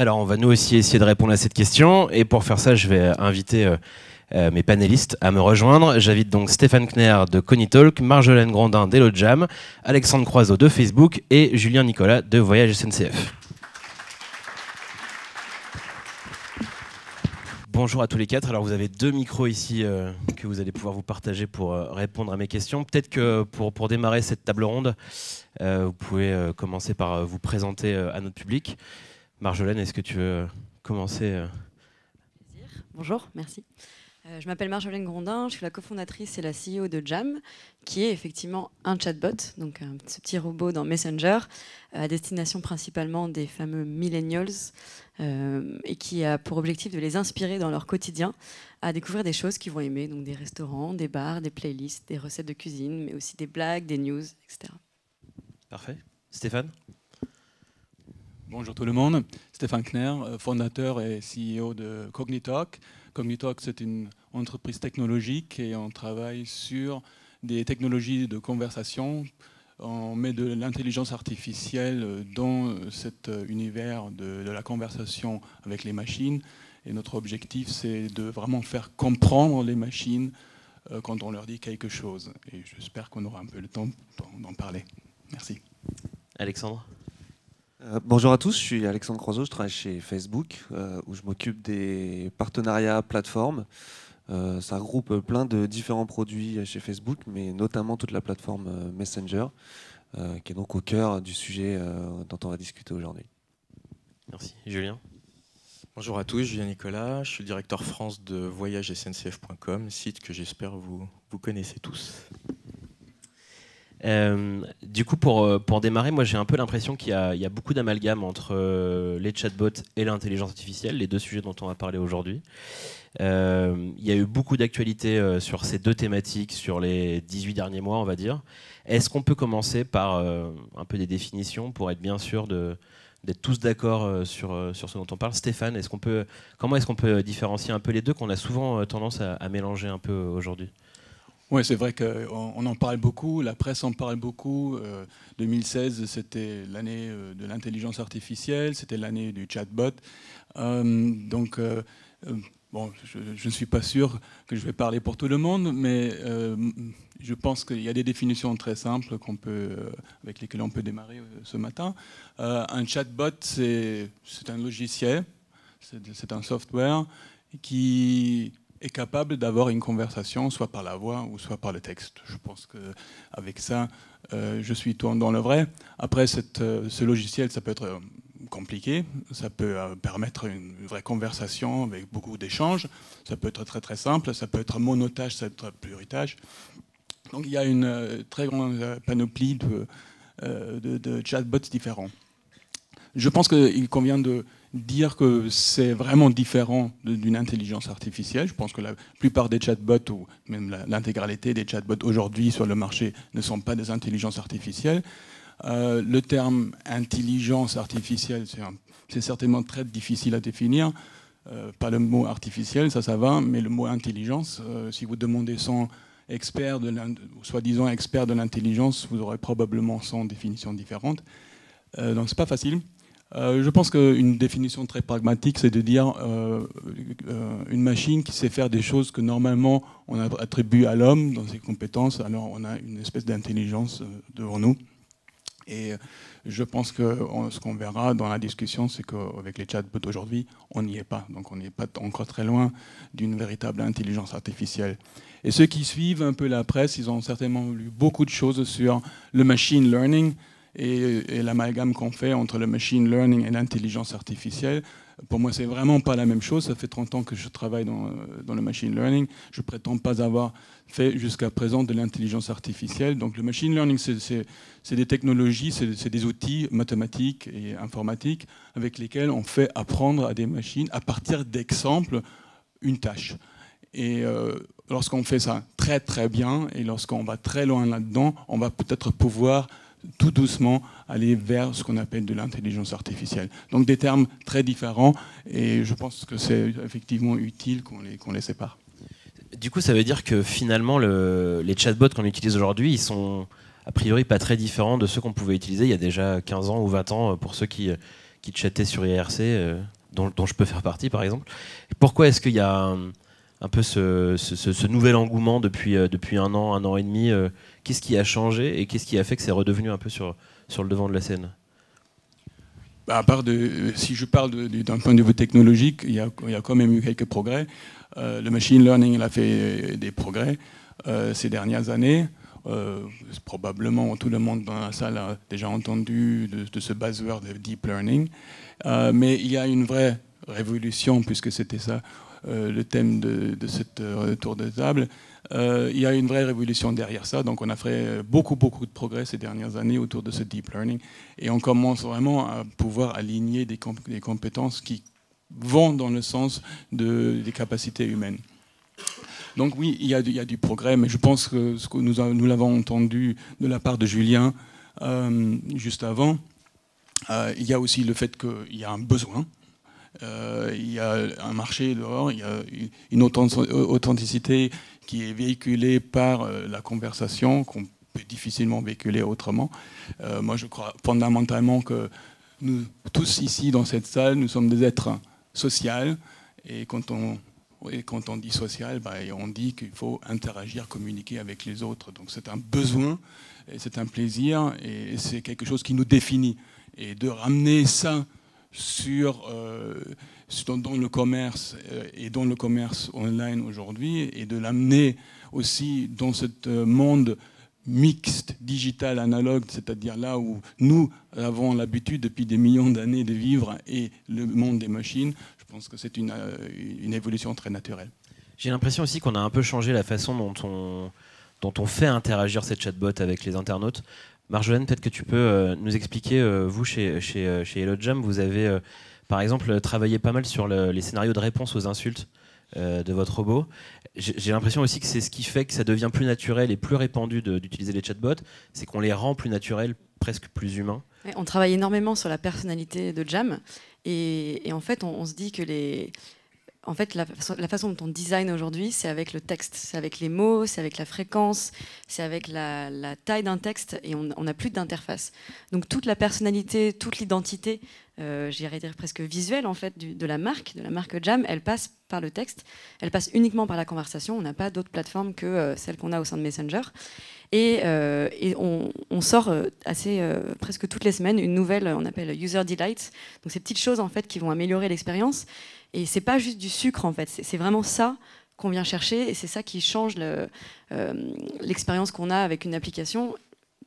Alors, on va nous aussi essayer de répondre à cette question. Et pour faire ça, je vais inviter mes panélistes à me rejoindre. J'invite donc Stéphane Kner de Cognitalk, Marjolaine Grondin d'Hello Jam, Alexandre Croiseau de Facebook et Julien Nicolas de Voyage SNCF. Bonjour à tous les quatre. Alors vous avez 2 micros ici que vous allez pouvoir vous partager pour répondre à mes questions. Peut-être que pour démarrer cette table ronde, vous pouvez commencer par vous présenter à notre public. Marjolaine, est-ce que tu veux commencer Bonjour, merci. Je m'appelle Marjolaine Grondin, je suis la cofondatrice et la CEO de Jam, qui est effectivement un chatbot, donc ce petit robot dans Messenger, à destination principalement des fameux millennials, et qui a pour objectif de les inspirer dans leur quotidien à découvrir des choses qu'ils vont aimer, donc des restaurants, des bars, des playlists, des recettes de cuisine, mais aussi des blagues, des news, etc. Parfait. Stéphane ? Bonjour tout le monde, Stéphane Kner, fondateur et CEO de Cognitalk. Cognitalk, c'est une entreprise technologique et on travaille sur des technologies de conversation. On met de l'intelligence artificielle dans cet univers de la conversation avec les machines. Et notre objectif, c'est de vraiment faire comprendre les machines quand on leur dit quelque chose. Et j'espère qu'on aura un peu le temps d'en parler. Merci. Alexandre ? Bonjour à tous, je suis Alexandre Croiseau, je travaille chez Facebook où je m'occupe des partenariats plateformes. Ça regroupe plein de différents produits chez Facebook, mais notamment toute la plateforme Messenger, qui est donc au cœur du sujet dont on va discuter aujourd'hui. Merci. Julien ? Bonjour à tous, Julien Nicolas, je suis le directeur France de voyagesncf.com, site que j'espère vous connaissez tous. Du coup, pour démarrer, moi j'ai un peu l'impression qu'il y a beaucoup d'amalgame entre les chatbots et l'intelligence artificielle, les 2 sujets dont on va parler aujourd'hui. Il y a eu beaucoup d'actualités sur ces 2 thématiques sur les 18 derniers mois, on va dire. Est-ce qu'on peut commencer par un peu des définitions pour être bien sûr d'être tous d'accord sur ce dont on parle ? Stéphane, comment est-ce qu'on peut différencier un peu les deux, qu'on a souvent tendance à mélanger un peu aujourd'hui ? Oui, c'est vrai qu'on en parle beaucoup, la presse en parle beaucoup. 2016, c'était l'année de l'intelligence artificielle, c'était l'année du chatbot. Bon, je ne suis pas sûr que je vais parler pour tout le monde, mais je pense qu'il y a des définitions très simples avec lesquelles on peut démarrer ce matin. Un chatbot, c'est un logiciel, c'est un software qui est capable d'avoir une conversation, soit par la voix ou soit par le texte. Je pense qu'avec ça, je suis tout dans le vrai. Après, ce logiciel, ça peut être compliqué, ça peut permettre une vraie conversation avec beaucoup d'échanges, ça peut être très très simple, ça peut être monotage, ça peut être pluritage. Donc il y a une très grande panoplie de chatbots différents. Je pense qu'il convient de dire que c'est vraiment différent d'une intelligence artificielle. Je pense que la plupart des chatbots, ou même l'intégralité des chatbots aujourd'hui sur le marché, ne sont pas des intelligences artificielles. Le terme intelligence artificielle, c'est certainement très difficile à définir. Pas le mot artificiel, ça va, mais le mot intelligence, si vous demandez 100 experts, soi-disant experts de l'intelligence, vous aurez probablement 100 définitions différentes. Donc c'est pas facile. Je pense qu'une définition très pragmatique, c'est de dire une machine qui sait faire des choses que normalement on attribue à l'homme dans ses compétences, alors on a une espèce d'intelligence devant nous. Et je pense que ce qu'on verra dans la discussion, c'est qu'avec les chatbots aujourd'hui, on n'y est pas. Donc on n'est pas encore très loin d'une véritable intelligence artificielle. Et ceux qui suivent un peu la presse, ils ont certainement lu beaucoup de choses sur le machine learning et l'amalgame qu'on fait entre le machine learning et l'intelligence artificielle. Pour moi, c'est vraiment pas la même chose. Ça fait 30 ans que je travaille dans le machine learning. Je prétends pas avoir fait jusqu'à présent de l'intelligence artificielle. Donc le machine learning, c'est des technologies, c'est des outils mathématiques et informatiques avec lesquels on fait apprendre à des machines, à partir d'exemples, une tâche. Et lorsqu'on fait ça très très bien et lorsqu'on va très loin là-dedans, on va peut-être pouvoir tout doucement aller vers ce qu'on appelle de l'intelligence artificielle. Donc des termes très différents et je pense que c'est effectivement utile qu'on les sépare. Du coup, ça veut dire que finalement, les chatbots qu'on utilise aujourd'hui, ils sont a priori pas très différents de ceux qu'on pouvait utiliser il y a déjà 15 ans ou 20 ans pour ceux qui qui chattaient sur IRC, dont je peux faire partie par exemple. Pourquoi est-ce qu'il y a un peu ce nouvel engouement depuis un an et demi? Qu'est-ce qui a changé et qu'est-ce qui a fait que c'est redevenu un peu sur le devant de la scène? À part si je parle d'un point de vue technologique, il y a quand même eu quelques progrès. Le machine learning il a fait des progrès ces dernières années. Probablement tout le monde dans la salle a déjà entendu de ce buzzword de deep learning. Mais il y a une vraie révolution, puisque c'était ça le thème de cette tour de table. Il y a une vraie révolution derrière ça. Donc on a fait beaucoup de progrès ces dernières années autour de ce deep learning. Et on commence vraiment à pouvoir aligner des compétences qui vont dans le sens des capacités humaines. Donc oui, il y a du progrès, mais je pense que ce que nous l'avons entendu de la part de Julien juste avant, il y a aussi le fait qu'il y a un besoin. Il y a un marché dehors, il y a une authenticité qui est véhiculée par la conversation qu'on peut difficilement véhiculer autrement. Moi, je crois fondamentalement que nous tous ici dans cette salle, nous sommes des êtres sociaux, et quand on dit social, on dit qu'il faut interagir, communiquer avec les autres. Donc c'est un besoin, c'est un plaisir, et c'est quelque chose qui nous définit. Et de ramener ça dans le commerce et dans le commerce online aujourd'hui, et de l'amener aussi dans ce monde mixte, digital, analogue, c'est-à-dire là où nous avons l'habitude depuis des millions d'années de vivre, et le monde des machines, je pense que c'est une évolution très naturelle. J'ai l'impression aussi qu'on a un peu changé la façon dont on fait interagir cette chatbot avec les internautes. Marjolaine, peut-être que tu peux nous expliquer, vous, chez Hello Jam, vous avez par exemple travaillé pas mal sur les scénarios de réponse aux insultes de votre robot. J'ai l'impression aussi que c'est ce qui fait que ça devient plus naturel et plus répandu d'utiliser les chatbots, c'est qu'on les rend plus naturels, presque plus humains. Ouais, on travaille énormément sur la personnalité de Jam, et en fait on se dit que la façon dont on design aujourd'hui, c'est avec le texte, c'est avec les mots, c'est avec la fréquence, c'est avec la taille d'un texte, et on n'a plus d'interface. Donc toute la personnalité, toute l'identité, j'irais dire presque visuelle en fait, de la marque Jam, elle passe par le texte, elle passe uniquement par la conversation. On n'a pas d'autre plateforme que celle qu'on a au sein de Messenger. Et on sort presque toutes les semaines une nouvelle, on appelle User Delight. Donc ces petites choses en fait qui vont améliorer l'expérience. Et c'est pas juste du sucre en fait, c'est vraiment ça qu'on vient chercher, et c'est ça qui change l'expérience qu'on a avec une application,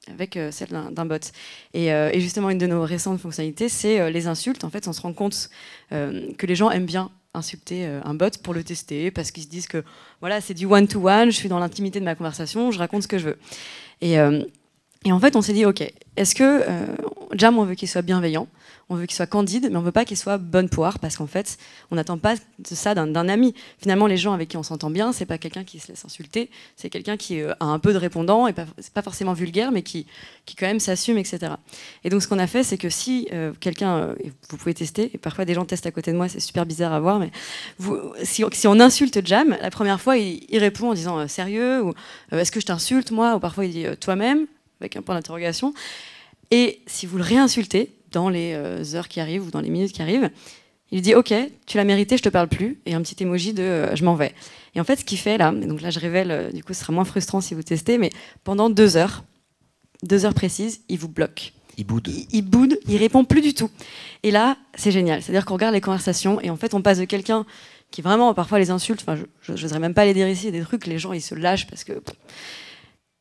avec celle d'un bot. Et justement, une de nos récentes fonctionnalités, c'est les insultes. En fait, on se rend compte que les gens aiment bien insulter un bot pour le tester, parce qu'ils se disent que voilà, c'est du one-to-one, je suis dans l'intimité de ma conversation, je raconte ce que je veux. Et en fait, on s'est dit, ok, est-ce que Jam, on veut qu'il soit bienveillant, on veut qu'il soit candide, mais on veut pas qu'il soit bonne poire, parce qu'en fait, on n'attend pas de ça d'un ami. Finalement, les gens avec qui on s'entend bien, c'est pas quelqu'un qui se laisse insulter, c'est quelqu'un qui a un peu de répondant, et c'est pas forcément vulgaire, mais qui quand même s'assume, etc. Et donc, ce qu'on a fait, c'est que si quelqu'un, vous pouvez tester, et parfois des gens testent à côté de moi, c'est super bizarre à voir, mais si on insulte Jam, la première fois, il répond en disant sérieux, ou est-ce que je t'insulte, moi, ou parfois il dit toi-même, avec un point d'interrogation. Et si vous le réinsultez dans les heures qui arrivent ou dans les minutes qui arrivent, il dit ok, tu l'as mérité, je te parle plus, et un petit emoji de je m'en vais. Et en fait, ce qu'il fait là, et donc là je révèle, du coup ce sera moins frustrant si vous testez, mais pendant 2 heures précises, il vous bloque. Il boude. Il boude, il répond plus du tout. Et là, c'est génial. C'est-à-dire qu'on regarde les conversations, et en fait on passe de quelqu'un qui vraiment parfois les insulte, enfin je n'oserais même pas les dire ici, des trucs, les gens ils se lâchent parce que...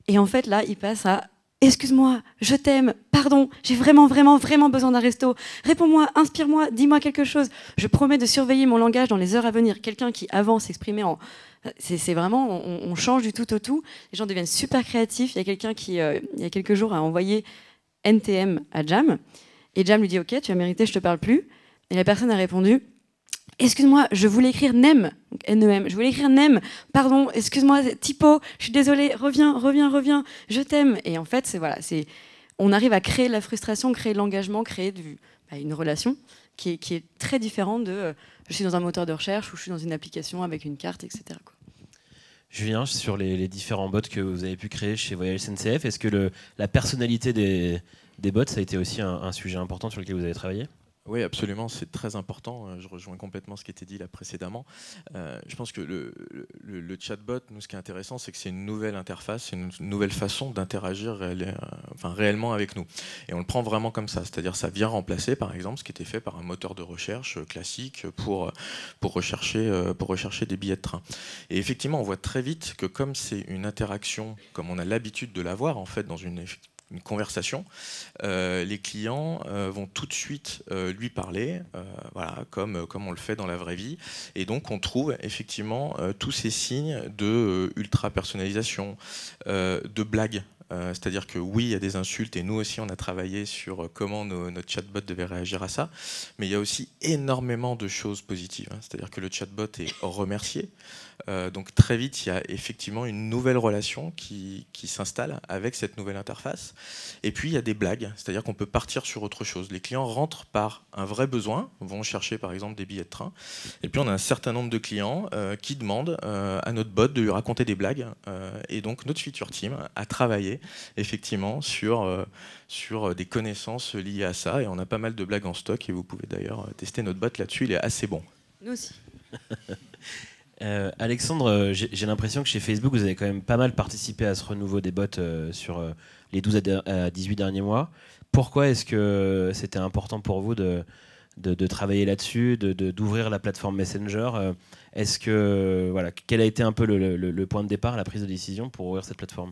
Et en fait là, il passe à excuse-moi, je t'aime, pardon, j'ai vraiment besoin d'un resto. Réponds-moi, inspire-moi, dis-moi quelque chose. Je promets de surveiller mon langage dans les heures à venir. Quelqu'un qui avant s'exprimait en... C'est vraiment, on change du tout au tout. Les gens deviennent super créatifs. Il y a quelqu'un qui, il y a quelques jours, a envoyé NTM à Jam. Et Jam lui dit, ok, tu as mérité, je te parle plus. Et la personne a répondu, excuse-moi, je voulais écrire NEM, donc N-E-M, je voulais écrire NEM, pardon, excuse-moi, typo, je suis désolée, reviens, je t'aime. Et en fait, on arrive à créer la frustration, créer l'engagement, créer une relation qui est très différente de je suis dans un moteur de recherche ou je suis dans une application avec une carte, etc. quoi. Julien, sur les différents bots que vous avez pu créer chez Voyage SNCF, est-ce que la personnalité des bots, ça a été aussi un sujet important sur lequel vous avez travaillé ? Oui, absolument, c'est très important. Je rejoins complètement ce qui était dit là précédemment. Je pense que le chatbot, nous, ce qui est intéressant, c'est que c'est une nouvelle interface, c'est une nouvelle façon d'interagir réellement avec nous. Et on le prend vraiment comme ça, c'est-à-dire ça vient remplacer, par exemple, ce qui était fait par un moteur de recherche classique pour rechercher des billets de train. Et effectivement, on voit très vite que comme c'est une interaction, comme on a l'habitude de l'avoir en fait dans une conversation, les clients vont tout de suite lui parler, voilà, comme on le fait dans la vraie vie. Et donc on trouve effectivement tous ces signes de ultra-personnalisation, de blagues. C'est-à-dire que oui, il y a des insultes, et nous aussi on a travaillé sur comment notre chatbot devait réagir à ça, mais il y a aussi énormément de choses positives. C'est-à-dire que le chatbot est remercié. Donc très vite, il y a effectivement une nouvelle relation qui s'installe avec cette nouvelle interface. Et puis il y a des blagues, c'est-à-dire qu'on peut partir sur autre chose. Les clients rentrent par un vrai besoin, vont chercher par exemple des billets de train, et puis on a un certain nombre de clients qui demandent à notre bot de lui raconter des blagues. Et donc notre feature team a travaillé effectivement sur des connaissances liées à ça, et on a pas mal de blagues en stock, et vous pouvez d'ailleurs tester notre bot là-dessus, il est assez bon. Nous aussi. Alexandre, j'ai l'impression que chez Facebook, vous avez quand même pas mal participé à ce renouveau des bots sur les 12 à 18 derniers mois. Pourquoi est-ce que c'était important pour vous de travailler là-dessus, d'ouvrir la plateforme Messenger? Est-ce que, voilà, quel a été un peu le point de départ, la prise de décision pour ouvrir cette plateforme?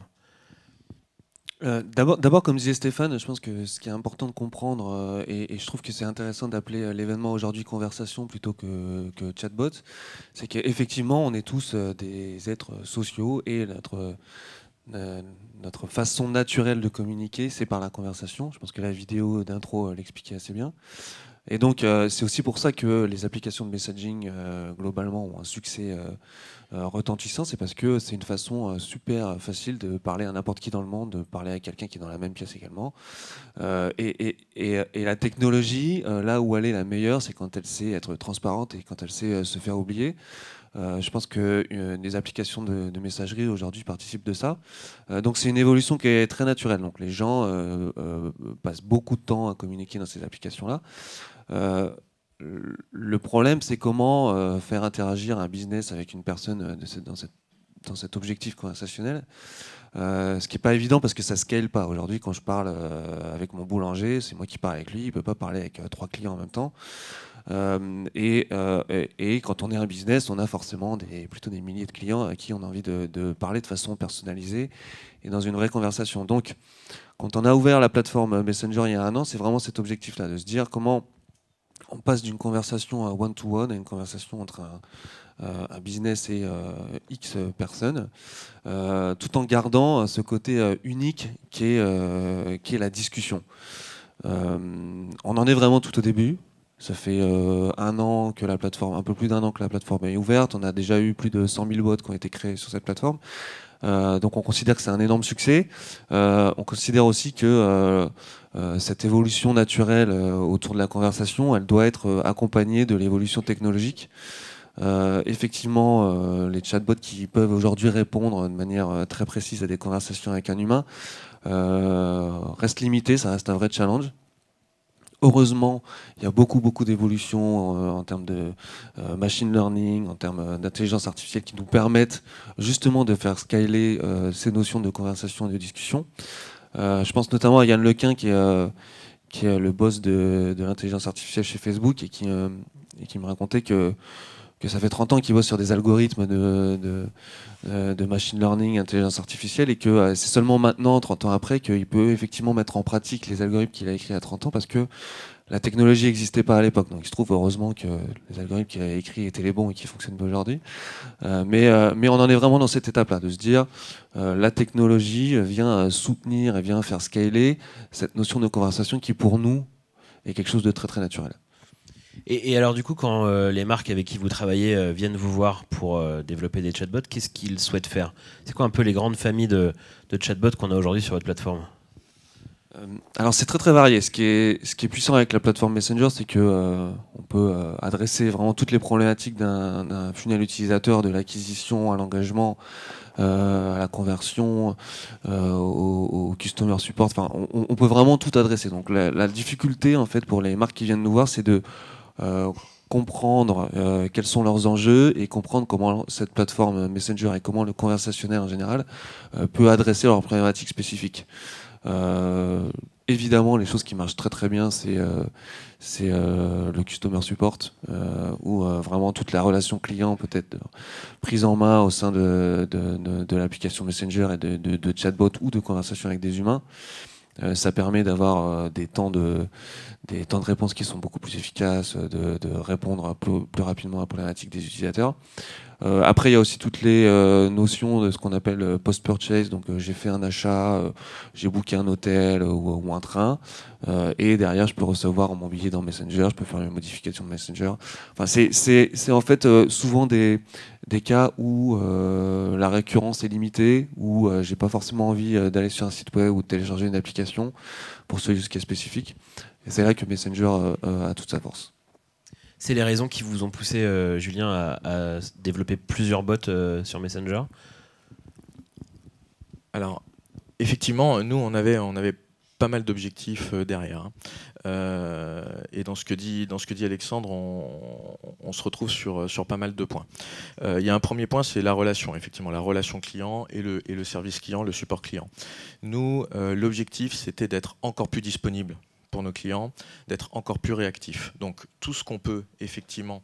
D'abord, comme disait Stéphane, je pense que ce qui est important de comprendre, et je trouve que c'est intéressant d'appeler l'événement aujourd'hui conversation plutôt que chatbot, c'est qu'effectivement, on est tous des êtres sociaux, et notre façon naturelle de communiquer, c'est par la conversation. Je pense que la vidéo d'intro l'expliquait assez bien. Et donc, c'est aussi pour ça que les applications de messaging, globalement, ont un succès retentissant. C'est parce que c'est une façon super facile de parler à n'importe qui dans le monde, de parler à quelqu'un qui est dans la même pièce également. Et la technologie, là où elle est la meilleure, c'est quand elle sait être transparente et quand elle sait se faire oublier. Je pense que les applications de messagerie aujourd'hui participent de ça. Donc c'est une évolution qui est très naturelle. Donc les gens passent beaucoup de temps à communiquer dans ces applications-là. Le problème, c'est comment faire interagir un business avec une personne dans cet objectif conversationnel. Ce qui n'est pas évident parce que ça ne scale pas. Aujourd'hui, quand je parle avec mon boulanger, c'est moi qui parle avec lui, il ne peut pas parler avec 3 clients en même temps. Et quand on est un business, on a forcément plutôt des milliers de clients à qui on a envie de parler de façon personnalisée et dans une vraie conversation. Donc, quand on a ouvert la plateforme Messenger il y a 1 an, c'est vraiment cet objectif-là, de se dire comment on passe d'une conversation à one-to-one à une conversation entre un business et X personnes, tout en gardant ce côté unique qui est la discussion. On en est vraiment tout au début. Ça fait 1 an que la plateforme, un peu plus d'1 an que la plateforme est ouverte. On a déjà eu plus de 100 000 bots qui ont été créés sur cette plateforme. Donc on considère que c'est un énorme succès. On considère aussi que cette évolution naturelle autour de la conversation, elle doit être accompagnée de l'évolution technologique. Effectivement, les chatbots qui peuvent aujourd'hui répondre de manière très précise à des conversations avec un humain restent limités, ça reste un vrai challenge. Heureusement, il y a beaucoup d'évolutions en termes de machine learning, en termes d'intelligence artificielle qui nous permettent justement de faire scaler ces notions de conversation et de discussion. Je pense notamment à Yann Lequin qui est le boss de l'intelligence artificielle chez Facebook et qui me racontait que ça fait 30 ans qu'il bosse sur des algorithmes de machine learning, intelligence artificielle, et que c'est seulement maintenant, 30 ans après, qu'il peut effectivement mettre en pratique les algorithmes qu'il a écrits à 30 ans, parce que la technologie n'existait pas à l'époque. Donc il se trouve heureusement que les algorithmes qu'il a écrits étaient les bons et qui fonctionnent aujourd'hui. Mais on en est vraiment dans cette étape-là, de se dire la technologie vient soutenir et vient faire scaler cette notion de conversation qui, pour nous, est quelque chose de très très naturel. Et alors du coup, quand les marques avec qui vous travaillez viennent vous voir pour développer des chatbots, qu'est-ce qu'ils souhaitent faire? C'est quoi un peu les grandes familles de chatbots qu'on a aujourd'hui sur votre plateforme? Alors c'est très très varié. Ce qui est puissant avec la plateforme Messenger, c'est que on peut adresser vraiment toutes les problématiques d'un funnel utilisateur, de l'acquisition à l'engagement, à la conversion, au customer support. Enfin, on peut vraiment tout adresser. Donc la difficulté en fait pour les marques qui viennent nous voir, c'est de comprendre quels sont leurs enjeux et comprendre comment cette plateforme Messenger et comment le conversationnel en général peut adresser leurs problématiques spécifiques. Évidemment, les choses qui marchent très très bien, c'est le customer support, où vraiment toute la relation client peut être prise en main au sein de l'application Messenger et de chatbot ou de conversation avec des humains. Ça permet d'avoir des temps de réponse qui sont beaucoup plus efficaces, de répondre plus rapidement à la problématique des utilisateurs. Après, il y a aussi toutes les notions de ce qu'on appelle post-purchase. Donc, j'ai fait un achat, j'ai booké un hôtel ou un train, et derrière, je peux recevoir mon billet dans Messenger, je peux faire une modification de Messenger. Enfin, c'est en fait souvent des cas où la récurrence est limitée, où j'ai pas forcément envie d'aller sur un site web ou de télécharger une application pour ce use case spécifique. Et c'est là que Messenger a toute sa force. C'est les raisons qui vous ont poussé, Julien, à développer plusieurs bots sur Messenger? Alors, effectivement, nous, on avait pas mal d'objectifs derrière. Et dans ce que dit Alexandre, on se retrouve sur pas mal de points. Il y a un premier point, c'est la relation, effectivement, la relation client et le service client, le support client. Nous, l'objectif, c'était d'être encore plus disponible pour nos clients, d'être encore plus réactif. Donc tout ce qu'on peut effectivement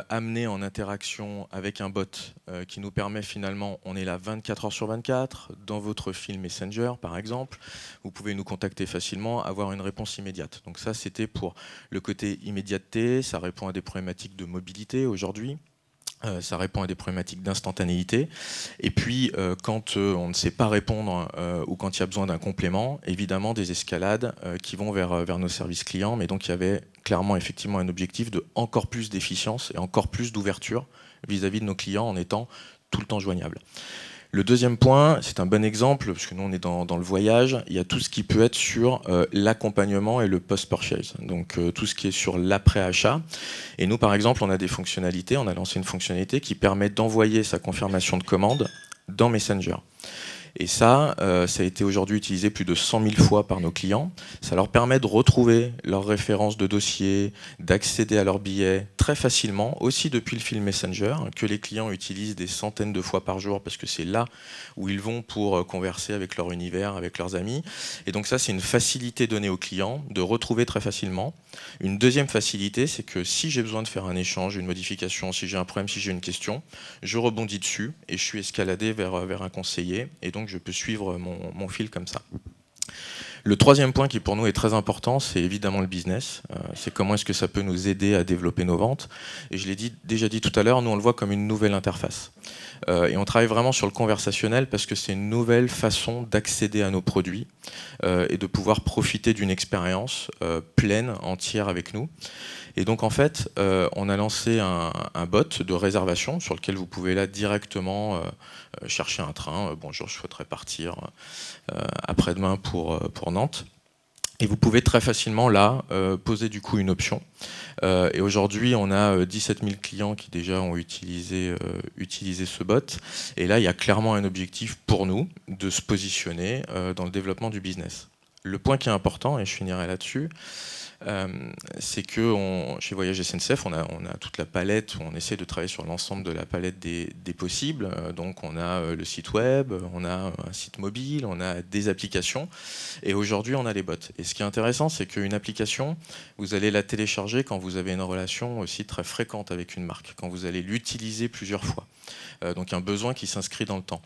amener en interaction avec un bot qui nous permet finalement, on est là 24 heures sur 24, dans votre fil Messenger par exemple, vous pouvez nous contacter facilement, avoir une réponse immédiate. Donc ça c'était pour le côté immédiateté, ça répond à des problématiques de mobilité aujourd'hui. Ça répond à des problématiques d'instantanéité. Et puis, quand on ne sait pas répondre ou quand il y a besoin d'un complément, évidemment, des escalades qui vont vers nos services clients. Mais donc, il y avait clairement, effectivement, un objectif de encore plus d'efficience et encore plus d'ouverture vis-à-vis de nos clients en étant tout le temps joignable. Le deuxième point, c'est un bon exemple, parce que nous on est dans le voyage, il y a tout ce qui peut être sur l'accompagnement et le post-purchase, donc tout ce qui est sur l'après-achat. Et nous par exemple, on a des fonctionnalités, on a lancé une fonctionnalité qui permet d'envoyer sa confirmation de commande dans Messenger. Et ça a été aujourd'hui utilisé plus de 100 000 fois par nos clients. Ça leur permet de retrouver leurs références de dossier, d'accéder à leurs billets très facilement, aussi depuis le fil Messenger, que les clients utilisent des centaines de fois par jour, parce que c'est là où ils vont pour converser avec leur univers, avec leurs amis. Et donc ça, c'est une facilité donnée aux clients de retrouver très facilement. Une deuxième facilité, c'est que si j'ai besoin de faire un échange, une modification, si j'ai un problème, si j'ai une question, je rebondis dessus et je suis escaladé vers un conseiller. Et donc, je peux suivre mon fil comme ça. Le troisième point qui pour nous est très important, c'est évidemment le business. C'est comment est-ce que ça peut nous aider à développer nos ventes. Et je l'ai déjà dit tout à l'heure, nous on le voit comme une nouvelle interface. Et on travaille vraiment sur le conversationnel parce que c'est une nouvelle façon d'accéder à nos produits et de pouvoir profiter d'une expérience pleine, entière avec nous. Et donc en fait, on a lancé un bot de réservation sur lequel vous pouvez là directement chercher un train. Bonjour, je souhaiterais partir après-demain pour Nantes. Et vous pouvez très facilement là poser du coup une option. Et aujourd'hui, on a 17 000 clients qui déjà ont utilisé ce bot. Et là, il y a clairement un objectif pour nous de se positionner dans le développement du business. Le point qui est important, et je finirai là-dessus, c'est que chez Voyage SNCF, on a toute la palette, on essaie de travailler sur l'ensemble de la palette des possibles. Donc on a le site web, on a un site mobile, on a des applications, et aujourd'hui on a les bots. Et ce qui est intéressant, c'est qu'une application, vous allez la télécharger quand vous avez une relation aussi très fréquente avec une marque, quand vous allez l'utiliser plusieurs fois. Donc un besoin qui s'inscrit dans le temps.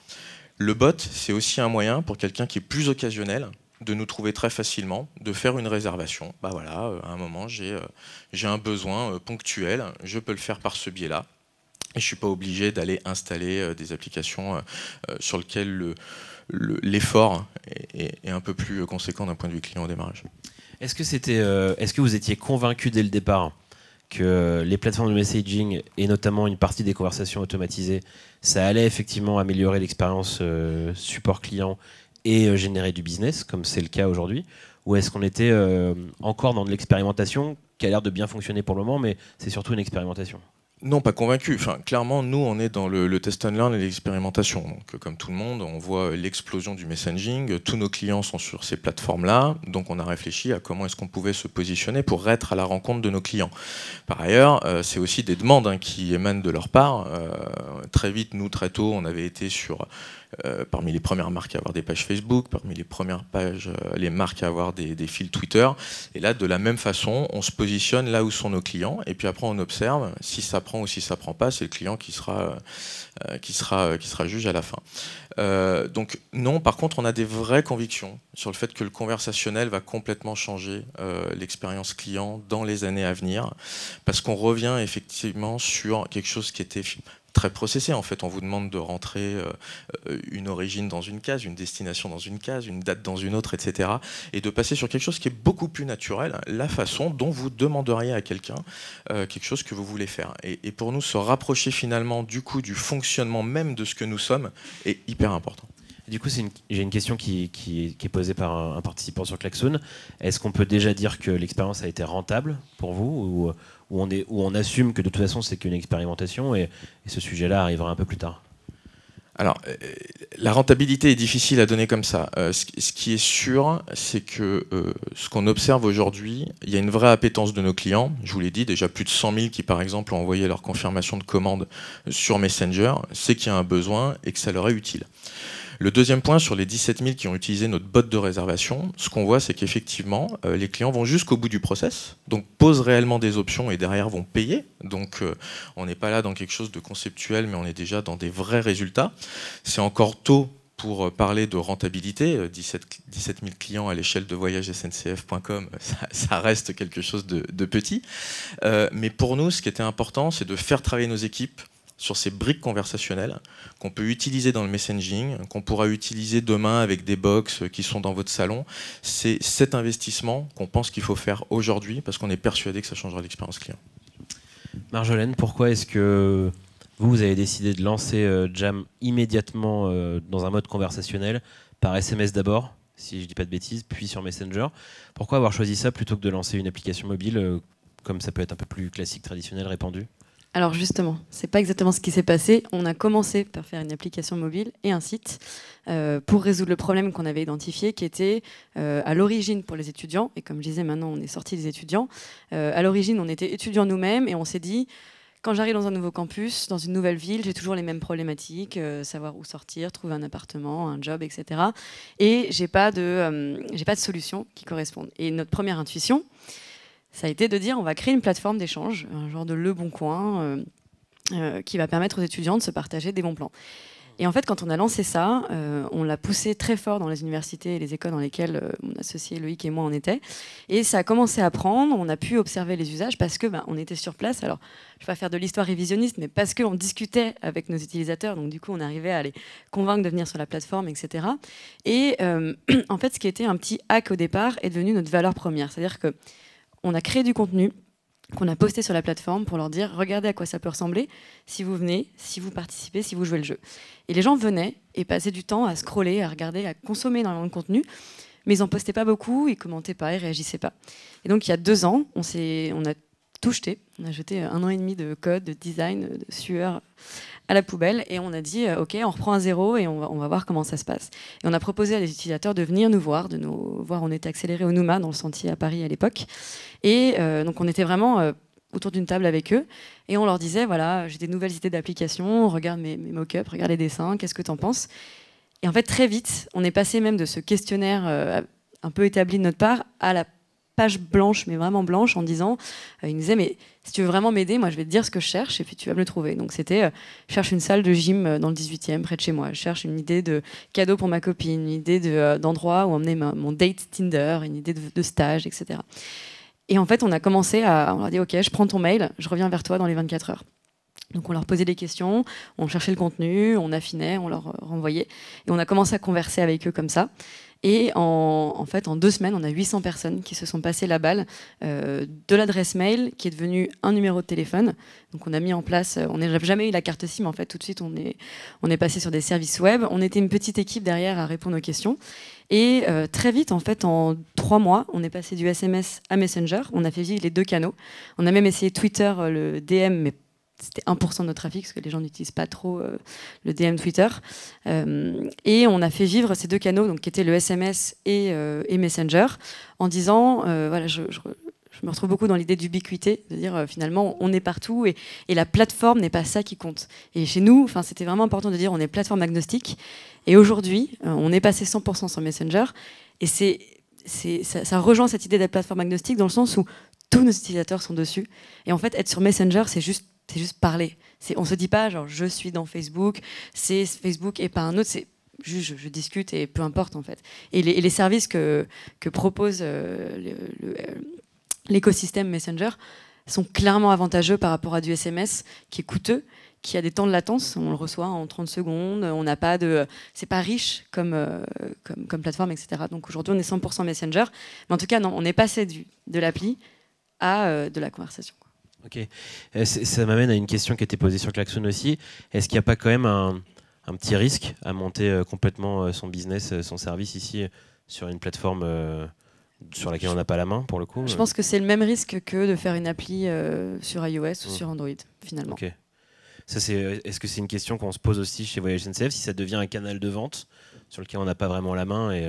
Le bot, c'est aussi un moyen pour quelqu'un qui est plus occasionnel, de nous trouver très facilement, de faire une réservation. Bah voilà, à un moment, j'ai un besoin ponctuel, je peux le faire par ce biais-là. Et je ne suis pas obligé d'aller installer des applications sur lesquelles l'effort est un peu plus conséquent d'un point de vue client au démarrage. Est-ce que vous étiez convaincu dès le départ que les plateformes de messaging, et notamment une partie des conversations automatisées, ça allait effectivement améliorer l'expérience support client et générer du business, comme c'est le cas aujourd'hui? Ou est-ce qu'on était encore dans de l'expérimentation qui a l'air de bien fonctionner pour le moment, mais c'est surtout une expérimentation? Non, pas convaincu. Enfin, clairement, nous, on est dans le test and learn et l'expérimentation. Donc, comme tout le monde, on voit l'explosion du messaging. Tous nos clients sont sur ces plateformes-là. Donc, on a réfléchi à comment est-ce qu'on pouvait se positionner pour être à la rencontre de nos clients. Par ailleurs, c'est aussi des demandes qui émanent de leur part. Très vite, nous, très tôt, on avait été sur... parmi les premières marques à avoir des pages Facebook, parmi les premières pages, les marques à avoir des fils Twitter. Et là, de la même façon, on se positionne là où sont nos clients. Et puis après, on observe si ça prend ou si ça prend pas. C'est le client qui sera juge à la fin. Donc non, par contre, on a des vraies convictions sur le fait que le conversationnel va complètement changer l'expérience client dans les années à venir. Parce qu'on revient effectivement sur quelque chose qui était... très processé. En fait, on vous demande de rentrer une origine dans une case, une destination dans une case, une date dans une autre, etc. Et de passer sur quelque chose qui est beaucoup plus naturel, la façon dont vous demanderiez à quelqu'un quelque chose que vous voulez faire. Et pour nous, se rapprocher finalement du coup du fonctionnement même de ce que nous sommes est hyper important. Du coup, j'ai une question qui est posée par un participant sur Klaxoon. Est-ce qu'on peut déjà dire que l'expérience a été rentable pour vous ou on assume que de toute façon c'est qu'une expérimentation et ce sujet-là arrivera un peu plus tard? Alors, la rentabilité est difficile à donner comme ça. Ce qui est sûr, c'est que ce qu'on observe aujourd'hui, il y a une vraie appétence de nos clients. Je vous l'ai dit, déjà plus de 100 000 qui, par exemple, ont envoyé leur confirmation de commande sur Messenger, c'est qu'il y a un besoin et que ça leur est utile. Le deuxième point, sur les 17 000 qui ont utilisé notre bot de réservation, ce qu'on voit, c'est qu'effectivement, les clients vont jusqu'au bout du process, donc posent réellement des options et derrière vont payer. Donc on n'est pas là dans quelque chose de conceptuel, mais on est déjà dans des vrais résultats. C'est encore tôt pour parler de rentabilité. 17 000 clients à l'échelle de voyagesncf.com, ça reste quelque chose de petit. Mais pour nous, ce qui était important, c'est de faire travailler nos équipes sur ces briques conversationnelles qu'on peut utiliser dans le messaging, qu'on pourra utiliser demain avec des box qui sont dans votre salon. C'est cet investissement qu'on pense qu'il faut faire aujourd'hui parce qu'on est persuadé que ça changera l'expérience client. Marjolaine, pourquoi est-ce que vous avez décidé de lancer Jam immédiatement dans un mode conversationnel, par SMS d'abord, si je dis pas de bêtises, puis sur Messenger? Pourquoi avoir choisi ça plutôt que de lancer une application mobile comme ça peut être un peu plus classique, traditionnel, répandu? Alors justement, c'est pas exactement ce qui s'est passé. On a commencé par faire une application mobile et un site pour résoudre le problème qu'on avait identifié, qui était à l'origine pour les étudiants. Et comme je disais, maintenant on est sorti des étudiants. À l'origine, on était étudiants nous-mêmes et on s'est dit, quand j'arrive dans un nouveau campus, dans une nouvelle ville, j'ai toujours les mêmes problématiques, savoir où sortir, trouver un appartement, un job, etc. Et j'ai pas de solution qui corresponde. Et notre première intuition, ça a été de dire on va créer une plateforme d'échange, un genre de Le Bon Coin, qui va permettre aux étudiants de se partager des bons plans. Et en fait, quand on a lancé ça, on l'a poussé très fort dans les universités et les écoles dans lesquelles mon associé Loïc et moi on était. Et ça a commencé à prendre, on a pu observer les usages parce que on était sur place. Alors, je ne vais pas faire de l'histoire révisionniste, mais parce qu'on discutait avec nos utilisateurs, donc du coup on arrivait à les convaincre de venir sur la plateforme, etc. Et en fait, ce qui était un petit hack au départ est devenu notre valeur première. C'est-à-dire que on a créé du contenu qu'on a posté sur la plateforme pour leur dire regardez à quoi ça peut ressembler si vous venez, si vous participez, si vous jouez le jeu. Et les gens venaient et passaient du temps à scroller, à regarder, à consommer énormément de contenu, mais ils n'en postaient pas beaucoup, ils commentaient pas, ils réagissaient pas. Et donc il y a 2 ans, on a tout jeté, on a jeté 1 an et demi de code, de design, de sueur à la poubelle et on a dit ok, on reprend à zéro et on va voir comment ça se passe. Et on a proposé à des utilisateurs de venir nous voir, on était accéléré au Nouma dans le Sentier à Paris à l'époque. Et donc on était vraiment autour d'une table avec eux et on leur disait voilà, j'ai des nouvelles idées d'application, regarde mes mock-ups, regarde les dessins, qu'est-ce que t'en penses? Et en fait très vite, on est passé même de ce questionnaire un peu établi de notre part à la page blanche, mais vraiment blanche, en disant, il nous disait, mais si tu veux vraiment m'aider, moi je vais te dire ce que je cherche et puis tu vas me le trouver. Donc c'était, je cherche une salle de gym dans le 18e, près de chez moi. Je cherche une idée de cadeau pour ma copine, une idée d'endroit où emmener mon date Tinder, une idée de stage, etc. Et en fait, on a commencé on a dit, ok, je prends ton mail, je reviens vers toi dans les 24 heures. Donc on leur posait des questions, on cherchait le contenu, on affinait, on leur renvoyait. Et on a commencé à converser avec eux comme ça. Et en fait, en 2 semaines, on a 800 personnes qui se sont passées la balle de l'adresse mail qui est devenue un numéro de téléphone. Donc on a mis en place, on n'a jamais eu la carte SIM en fait, tout de suite on est passé sur des services web. On était une petite équipe derrière à répondre aux questions. Et très vite, en fait, en 3 mois, on est passé du SMS à Messenger. On a fait vivre les 2 canaux. On a même essayé Twitter, le DM, mais c'était 1% de notre trafic, parce que les gens n'utilisent pas trop le DM Twitter. Et on a fait vivre ces deux canaux, donc, qui étaient le SMS et Messenger, en disant, voilà, je me retrouve beaucoup dans l'idée d'ubiquité, de dire finalement on est partout et la plateforme n'est pas ça qui compte. Et chez nous, c'était vraiment important de dire on est plateforme agnostique. Et aujourd'hui, on est passé 100% sur Messenger. Et ça rejoint cette idée d'être plateforme agnostique dans le sens où tous nos utilisateurs sont dessus. Et en fait, être sur Messenger, c'est juste parler. On se dit pas genre je suis dans Facebook, c'est Facebook et pas un autre. C'est juste je discute et peu importe en fait. Et les services que propose l'écosystème Messenger sont clairement avantageux par rapport à du SMS qui est coûteux, qui a des temps de latence, on le reçoit en 30 secondes, on n'a pas de, c'est pas riche comme plateforme, etc. Donc aujourd'hui on est 100% Messenger, mais en tout cas non, on est passé de l'appli à de la conversation. Ok, ça m'amène à une question qui a été posée sur Klaxon aussi. Est-ce qu'il n'y a pas quand même un petit risque à monter complètement son business, son service ici sur une plateforme sur laquelle on n'a pas la main pour le coup? Je pense que c'est le même risque que de faire une appli sur iOS ou sur Android finalement. Okay. Est-ce que c'est une question qu'on se pose aussi chez Voyage SNCF, si ça devient un canal de vente sur lequel on n'a pas vraiment la main, et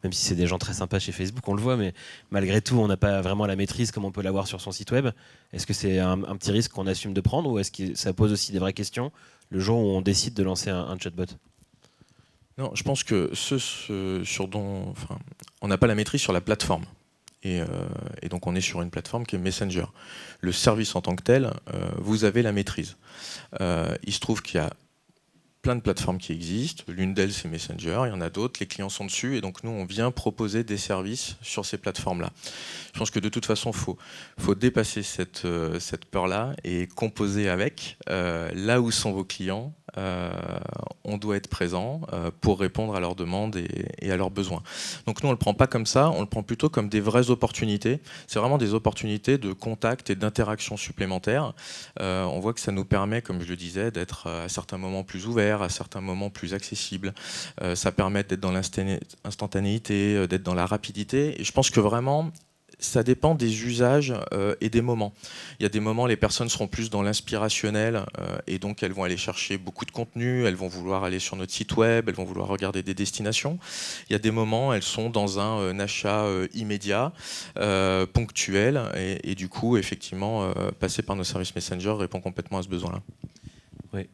même si c'est des gens très sympas chez Facebook, on le voit, mais malgré tout, on n'a pas vraiment la maîtrise comme on peut l'avoir sur son site web. Est-ce que c'est un petit risque qu'on assume de prendre, ou est-ce que ça pose aussi des vraies questions le jour où on décide de lancer un chatbot? Non, je pense que on n'a pas la maîtrise sur la plateforme. Et donc on est sur une plateforme qui est Messenger. Le service en tant que tel, vous avez la maîtrise. Il se trouve qu'il y a plein de plateformes qui existent. L'une d'elles, c'est Messenger. Il y en a d'autres. Les clients sont dessus. Et donc, nous, on vient proposer des services sur ces plateformes-là. Je pense que de toute façon, il faut dépasser cette peur-là et composer avec. Là où sont vos clients, on doit être présent pour répondre à leurs demandes et à leurs besoins. Donc, nous, on ne le prend pas comme ça. On le prend plutôt comme des vraies opportunités. C'est vraiment des opportunités de contact et d'interaction supplémentaires. On voit que ça nous permet, comme je le disais, d'être à certains moments plus ouverts, à certains moments plus accessibles. Ça permet d'être dans l'instantanéité, d'être dans la rapidité. Et je pense que vraiment, ça dépend des usages et des moments. Il y a des moments, les personnes seront plus dans l'inspirationnel et donc elles vont aller chercher beaucoup de contenu, elles vont vouloir aller sur notre site web, elles vont vouloir regarder des destinations. Il y a des moments, elles sont dans un achat immédiat, ponctuel, et du coup, effectivement, passer par nos services Messenger répond complètement à ce besoin-là. Oui.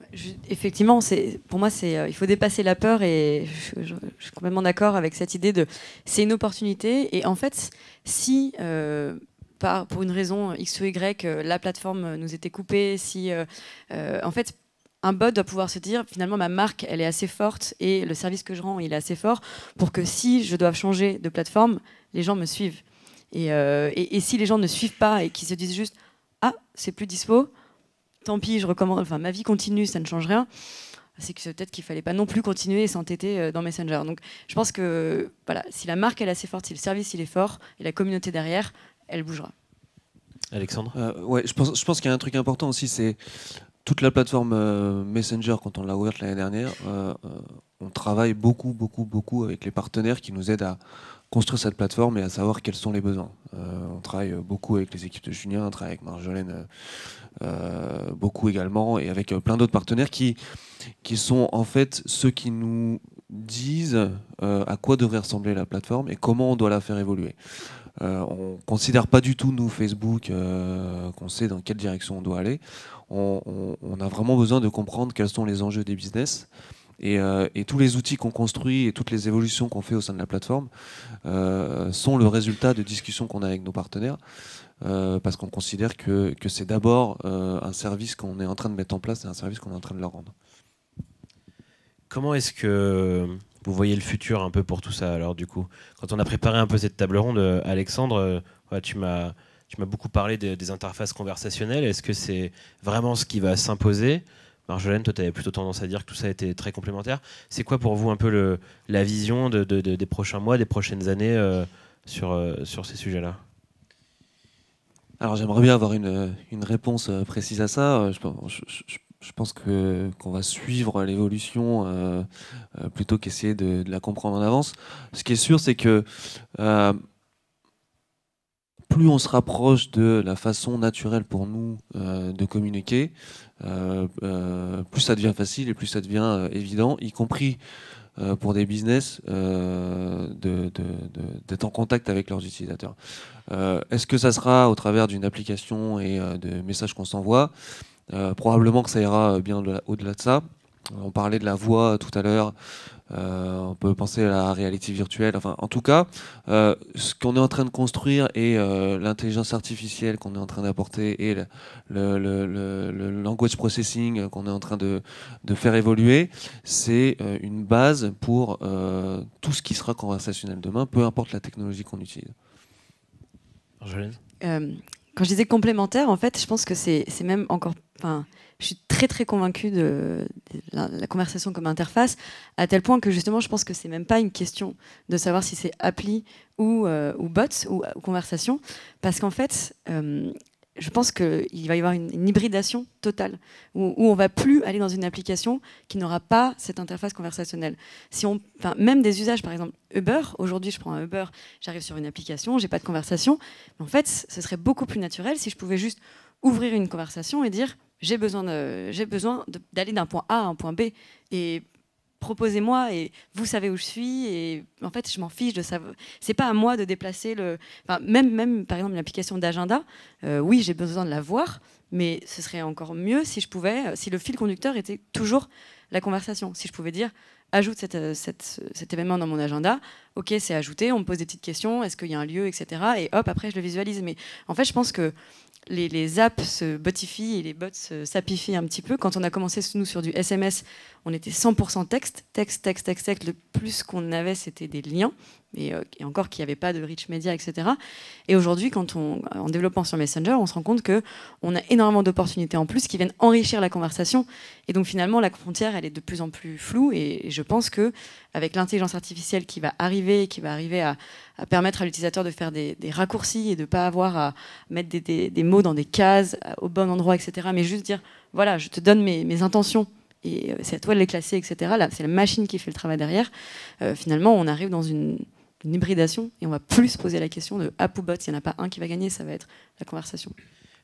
Effectivement, pour moi, il faut dépasser la peur, et je suis complètement d'accord avec cette idée de c'est une opportunité. Et en fait, si pour une raison X ou Y, la plateforme nous était coupée, si en fait un bot doit pouvoir se dire finalement ma marque elle est assez forte et le service que je rends il est assez fort pour que si je dois changer de plateforme, les gens me suivent. Et si les gens ne suivent pas et qu'ils se disent juste ah c'est plus dispo, tant pis, je recommande, enfin ma vie continue, ça ne change rien. C'est que peut-être qu'il fallait pas non plus continuer et s'entêter dans Messenger. Donc je pense que voilà, si la marque elle est assez forte, si le service il est fort et la communauté derrière, elle bougera. Alexandre? Ouais, je pense qu'il y a un truc important aussi, c'est toute la plateforme Messenger, quand on l'a ouverte l'année dernière, on travaille beaucoup avec les partenaires qui nous aident à construire cette plateforme et à savoir quels sont les besoins. On travaille beaucoup avec les équipes de Julien, on travaille avec Marjolaine beaucoup également, et avec plein d'autres partenaires qui sont en fait ceux qui nous disent à quoi devrait ressembler la plateforme et comment on doit la faire évoluer. On ne considère pas du tout, nous, Facebook, qu'on sait dans quelle direction on doit aller. On a vraiment besoin de comprendre quels sont les enjeux des business. Et tous les outils qu'on construit et toutes les évolutions qu'on fait au sein de la plateforme sont le résultat de discussions qu'on a avec nos partenaires, parce qu'on considère que c'est d'abord un service qu'on est en train de mettre en place et un service qu'on est en train de leur rendre. Comment est-ce que vous voyez le futur un peu pour tout ça? Alors du coup, quand on a préparé un peu cette table ronde, Alexandre, tu m'as beaucoup parlé des interfaces conversationnelles. Est-ce que c'est vraiment ce qui va s'imposer? Marjolaine, toi, tu avais plutôt tendance à dire que tout ça était très complémentaire. C'est quoi pour vous un peu la vision des prochains mois, des prochaines années sur ces sujets-là? Alors j'aimerais bien avoir une réponse précise à ça. Je pense qu'on va suivre l'évolution plutôt qu'essayer de la comprendre en avance. Ce qui est sûr, c'est que plus on se rapproche de la façon naturelle pour nous de communiquer, plus ça devient facile et plus ça devient évident, y compris pour des business d'être en contact avec leurs utilisateurs. Est-ce que ça sera au travers d'une application et de messages qu'on s'envoie? Probablement que ça ira bien au-delà de ça. On parlait de la voix tout à l'heure. On peut penser à la réalité virtuelle. Enfin, en tout cas, ce qu'on est en train de construire et l'intelligence artificielle qu'on est en train d'apporter et le language processing qu'on est en train de faire évoluer, c'est une base pour tout ce qui sera conversationnel demain, peu importe la technologie qu'on utilise. Quand je disais complémentaire, en fait, je pense que c'est même encore... Je suis très très convaincue de la conversation comme interface, à tel point que justement je pense que c'est même pas une question de savoir si c'est appli ou bot ou conversation, parce qu'en fait je pense qu'il va y avoir une hybridation totale où on va plus aller dans une application qui n'aura pas cette interface conversationnelle. Même des usages, par exemple Uber, aujourd'hui je prends un Uber, j'arrive sur une application, j'ai pas de conversation, mais en fait ce serait beaucoup plus naturel si je pouvais juste ouvrir une conversation et dire j'ai besoin d'aller d'un point A à un point B et proposez-moi et vous savez où je suis et en fait je m'en fiche de ça. C'est pas à moi de déplacer même par exemple l'application d'agenda. Oui, j'ai besoin de la voir, mais ce serait encore mieux si je pouvais, si le fil conducteur était toujours la conversation. Si je pouvais dire ajoute cet événement dans mon agenda, ok, c'est ajouté, on me pose des petites questions, est-ce qu'il y a un lieu, etc. Et hop, après je le visualise. Mais en fait, je pense que les apps se botifient et les bots s'apifient un petit peu. Quand on a commencé, nous, sur du SMS, on était 100% texte. Le plus qu'on avait, c'était des liens. Et encore qu'il n'y avait pas de rich media, etc. Et aujourd'hui, en développant sur Messenger, on se rend compte qu'on a énormément d'opportunités en plus qui viennent enrichir la conversation. Et donc finalement, la frontière, elle est de plus en plus floue. Et je pense qu'avec l'intelligence artificielle qui va arriver à permettre à l'utilisateur de faire des raccourcis et de ne pas avoir à mettre des mots dans des cases au bon endroit, etc. Mais juste dire, voilà, je te donne mes intentions et c'est à toi de les classer, etc. Là, c'est la machine qui fait le travail derrière. Finalement, on arrive dans une hybridation et on va plus se poser la question de app ou bot. Il n'y en a pas un qui va gagner, ça va être la conversation.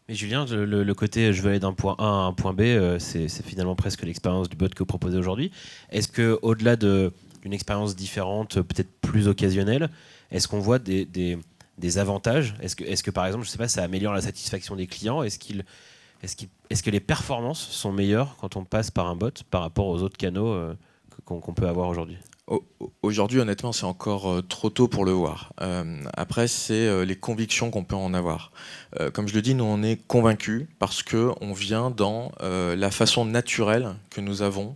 Mais Julien, le côté je veux aller d'un point A à un point B, c'est finalement presque l'expérience du bot que vous proposez aujourd'hui. Est-ce qu'au-delà d'une expérience différente, peut-être plus occasionnelle, est-ce qu'on voit des avantages? Est-ce que par exemple, je sais pas, ça améliore la satisfaction des clients? Est-ce que les performances sont meilleures quand on passe par un bot par rapport aux autres canaux qu'on peut avoir aujourd'hui? Aujourd'hui, honnêtement, c'est encore trop tôt pour le voir. Après, c'est les convictions qu'on peut en avoir. Comme je le dis, nous, on est convaincus parce qu'on vient dans la façon naturelle que nous avons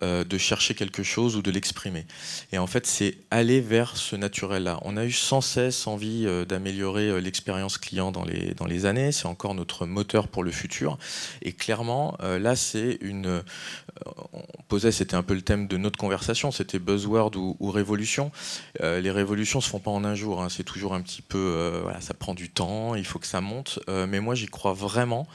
de chercher quelque chose ou de l'exprimer. Et en fait, c'est aller vers ce naturel-là. On a eu sans cesse envie d'améliorer l'expérience client dans les années. C'est encore notre moteur pour le futur. Et clairement, là, c'est on posait, c'était un peu le thème de notre conversation, c'était buzzword ou révolution. Les révolutions se font pas en un jour. Hein. C'est toujours un petit peu, voilà, ça prend du temps, il faut que ça monte. Mais moi, j'y crois vraiment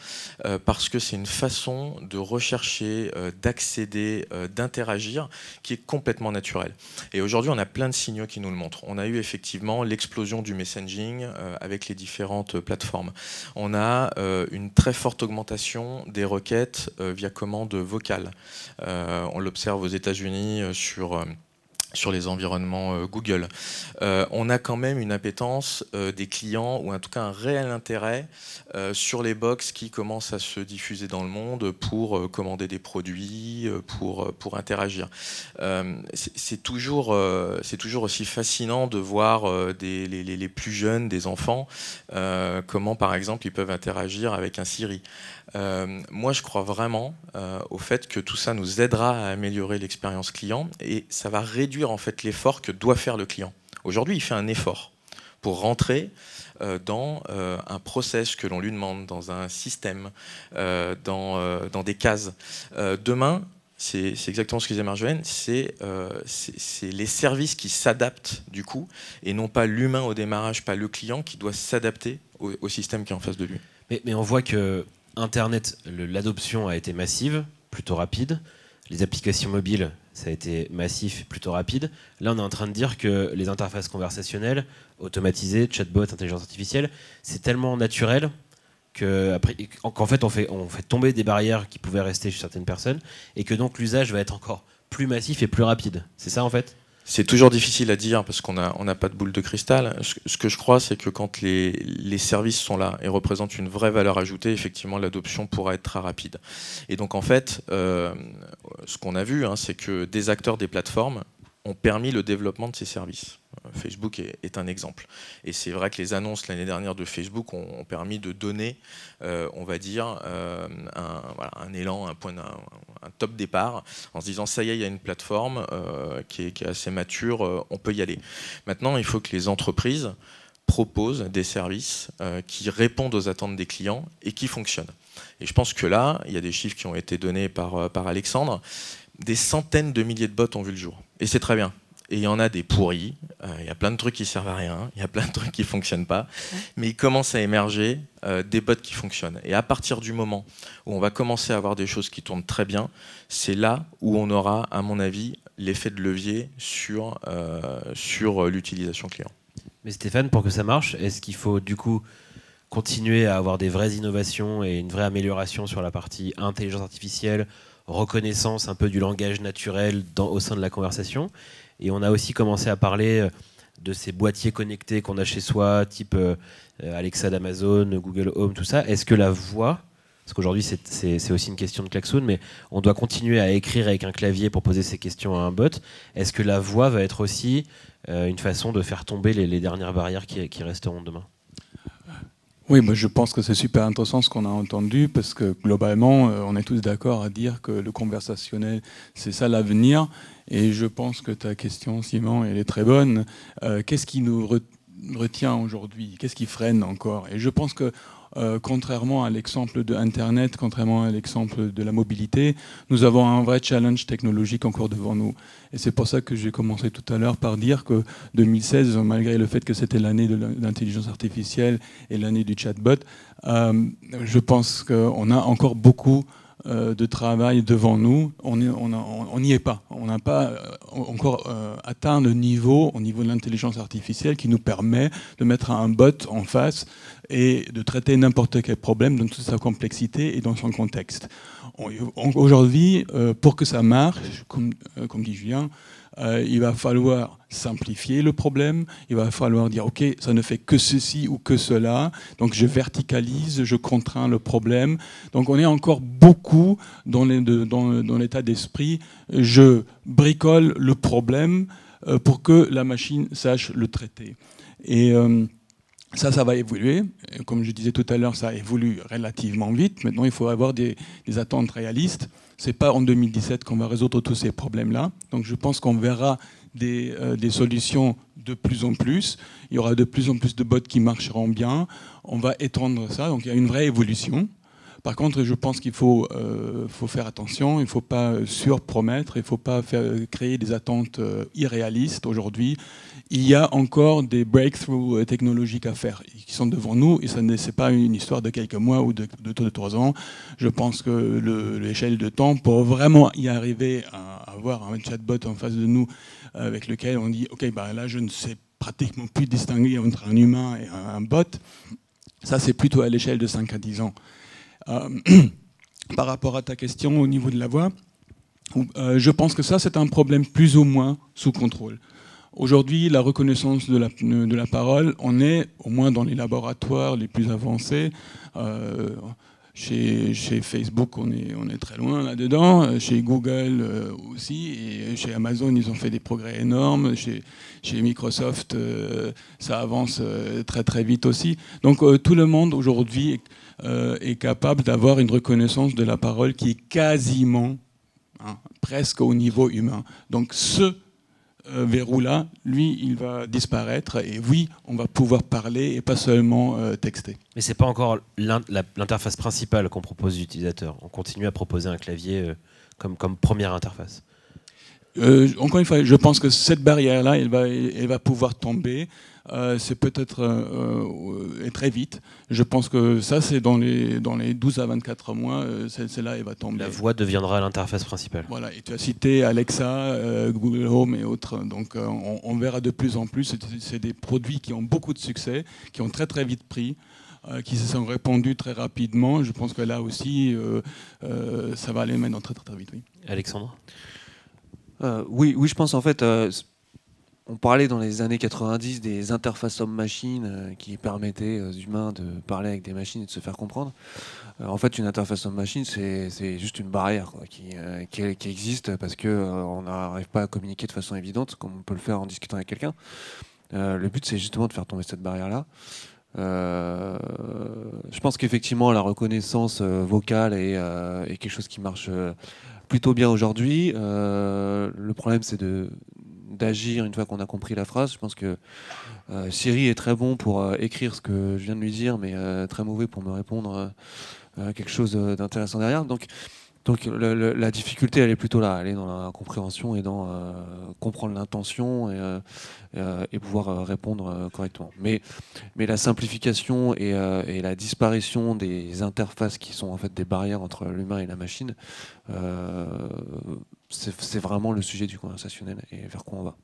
parce que c'est une façon de rechercher, d'accéder, d'interagir qui est complètement naturelle. Et aujourd'hui, on a plein de signaux qui nous le montrent. On a eu effectivement l'explosion du messaging avec les différentes plateformes. On a une très forte augmentation des requêtes via commande vocale. On l'observe aux États-Unis sur les environnements Google. On a quand même une appétence des clients, ou en tout cas un réel intérêt sur les box qui commencent à se diffuser dans le monde pour commander des produits, pour interagir. C'est toujours aussi fascinant de voir les plus jeunes, des enfants, comment par exemple ils peuvent interagir avec un Siri. Moi, je crois vraiment au fait que tout ça nous aidera à améliorer l'expérience client et ça va réduire en fait l'effort que doit faire le client. Aujourd'hui, il fait un effort pour rentrer dans un process que l'on lui demande, dans un système, dans des cases. Demain, c'est exactement ce que disait Marjolaine, c'est les services qui s'adaptent du coup, et non pas l'humain au démarrage, pas le client qui doit s'adapter au système qui est en face de lui. Mais on voit que Internet, l'adoption a été massive, plutôt rapide. Les applications mobiles, ça a été massif, plutôt rapide. Là, on est en train de dire que les interfaces conversationnelles, automatisées, chatbots, intelligence artificielle, c'est tellement naturel qu'en fait, on fait tomber des barrières qui pouvaient rester chez certaines personnes et que donc l'usage va être encore plus massif et plus rapide. C'est ça, en fait ? C'est toujours difficile à dire parce qu'on n'a pas de boule de cristal. Ce que je crois, c'est que quand les services sont là et représentent une vraie valeur ajoutée, effectivement, l'adoption pourra être très rapide. Et donc, en fait, ce qu'on a vu, c'est que des acteurs des plateformes ont permis le développement de ces services. Facebook est un exemple. Et c'est vrai que les annonces l'année dernière de Facebook ont permis de donner, on va dire, un élan, un top départ, en se disant ça y est, il y a une plateforme qui est assez mature, on peut y aller. Maintenant, il faut que les entreprises proposent des services qui répondent aux attentes des clients et qui fonctionnent. Et je pense que là, il y a des chiffres qui ont été donnés par Alexandre. Des centaines de milliers de bots ont vu le jour. Et c'est très bien. Et il y en a des pourris, il y a plein de trucs qui servent à rien, il y a plein de trucs qui ne fonctionnent pas, mais il commence à émerger des bots qui fonctionnent. Et à partir du moment où on va commencer à avoir des choses qui tournent très bien, c'est là où on aura, à mon avis, l'effet de levier sur l'utilisation client. Mais Stéphane, pour que ça marche, est-ce qu'il faut du coup continuer à avoir des vraies innovations et une vraie amélioration sur la partie intelligence artificielle, reconnaissance un peu du langage naturel au sein de la conversation? Et on a aussi commencé à parler de ces boîtiers connectés qu'on a chez soi, type Alexa d'Amazon, Google Home, tout ça. Est-ce que la voix, parce qu'aujourd'hui c'est aussi une question de klaxon, mais on doit continuer à écrire avec un clavier pour poser ces questions à un bot, est-ce que la voix va être aussi une façon de faire tomber les dernières barrières qui resteront demain ? Oui, moi je pense que c'est super intéressant ce qu'on a entendu parce que globalement, on est tous d'accord à dire que le conversationnel, c'est ça l'avenir. Et je pense que ta question, Simon, elle est très bonne. Qu'est-ce qui nous retient aujourd'hui? Qu'est-ce qui freine encore? Et je pense que contrairement à l'exemple de Internet, contrairement à l'exemple de la mobilité, nous avons un vrai challenge technologique encore devant nous. Et c'est pour ça que j'ai commencé tout à l'heure par dire que 2016, malgré le fait que c'était l'année de l'intelligence artificielle et l'année du chatbot, je pense qu'on a encore beaucoup de travail devant nous. On n'y est pas. On n'a pas encore atteint le niveau, au niveau de l'intelligence artificielle, qui nous permet de mettre un bot en face et de traiter n'importe quel problème dans toute sa complexité et dans son contexte. Aujourd'hui, pour que ça marche, comme dit Julien, il va falloir simplifier le problème, il va falloir dire ok, ça ne fait que ceci ou que cela, donc je verticalise, je contrains le problème. Donc on est encore beaucoup dans l'état d'esprit, je bricole le problème pour que la machine sache le traiter. Et ça va évoluer. Comme je disais tout à l'heure, ça évolue relativement vite. Maintenant, il faut avoir des attentes réalistes. Ce n'est pas en 2017 qu'on va résoudre tous ces problèmes-là. Donc je pense qu'on verra des solutions de plus en plus. Il y aura de plus en plus de bots qui marcheront bien. On va étendre ça. Donc il y a une vraie évolution. Par contre, je pense qu'il faut faire attention, il ne faut pas surpromettre, il ne faut pas créer des attentes irréalistes aujourd'hui. Il y a encore des breakthroughs technologiques à faire qui sont devant nous et ce n'est pas une histoire de quelques mois ou de 3 ans. Je pense que l'échelle de temps pour vraiment y arriver à avoir un chatbot en face de nous avec lequel on dit « Ok, bah là je ne sais pratiquement plus distinguer entre un humain et un bot », ça c'est plutôt à l'échelle de 5 à 10 ans. Par rapport à ta question au niveau de la voix, je pense que ça, c'est un problème plus ou moins sous contrôle. Aujourd'hui, la reconnaissance de la parole, on est, au moins dans les laboratoires les plus avancés, chez Facebook, on est très loin là-dedans, chez Google aussi, et chez Amazon, ils ont fait des progrès énormes, chez Microsoft, ça avance très très vite aussi. Donc tout le monde aujourd'hui est capable d'avoir une reconnaissance de la parole qui est quasiment, presque au niveau humain. Donc ce verrou-là, lui, il va disparaître et oui, on va pouvoir parler et pas seulement texter. Mais ce n'est pas encore l'interface principale qu'on propose aux utilisateurs. On continue à proposer un clavier comme première interface. Encore une fois, je pense que cette barrière-là, elle va pouvoir tomber. C'est peut-être et très vite. Je pense que ça, c'est dans les 12 à 24 mois, celle-là, elle va tomber. La voix deviendra l'interface principale. Voilà, et tu as cité Alexa, Google Home et autres. Donc on verra de plus en plus. C'est des produits qui ont beaucoup de succès, qui ont très très vite pris, qui se sont répandus très rapidement. Je pense que là aussi, ça va aller maintenant très très, très vite. Oui. Alexandre ? Oui, je pense en fait... on parlait dans les années 90 des interfaces homme-machine qui permettaient aux humains de parler avec des machines et de se faire comprendre. En fait, une interface homme-machine, c'est juste une barrière quoi, qui existe parce qu'on n'arrive pas à communiquer de façon évidente comme on peut le faire en discutant avec quelqu'un. Le but, c'est justement de faire tomber cette barrière-là. Je pense qu'effectivement, la reconnaissance vocale est quelque chose qui marche plutôt bien aujourd'hui. Le problème, c'est d'agir une fois qu'on a compris la phrase. Je pense que Siri est très bon pour écrire ce que je viens de lui dire, mais très mauvais pour me répondre quelque chose d'intéressant derrière. Donc la difficulté, elle est plutôt là. Elle est dans la compréhension et dans comprendre l'intention et pouvoir répondre correctement. Mais la simplification et la disparition des interfaces qui sont en fait des barrières entre l'humain et la machine, c'est vraiment le sujet du conversationnel et vers quoi on va.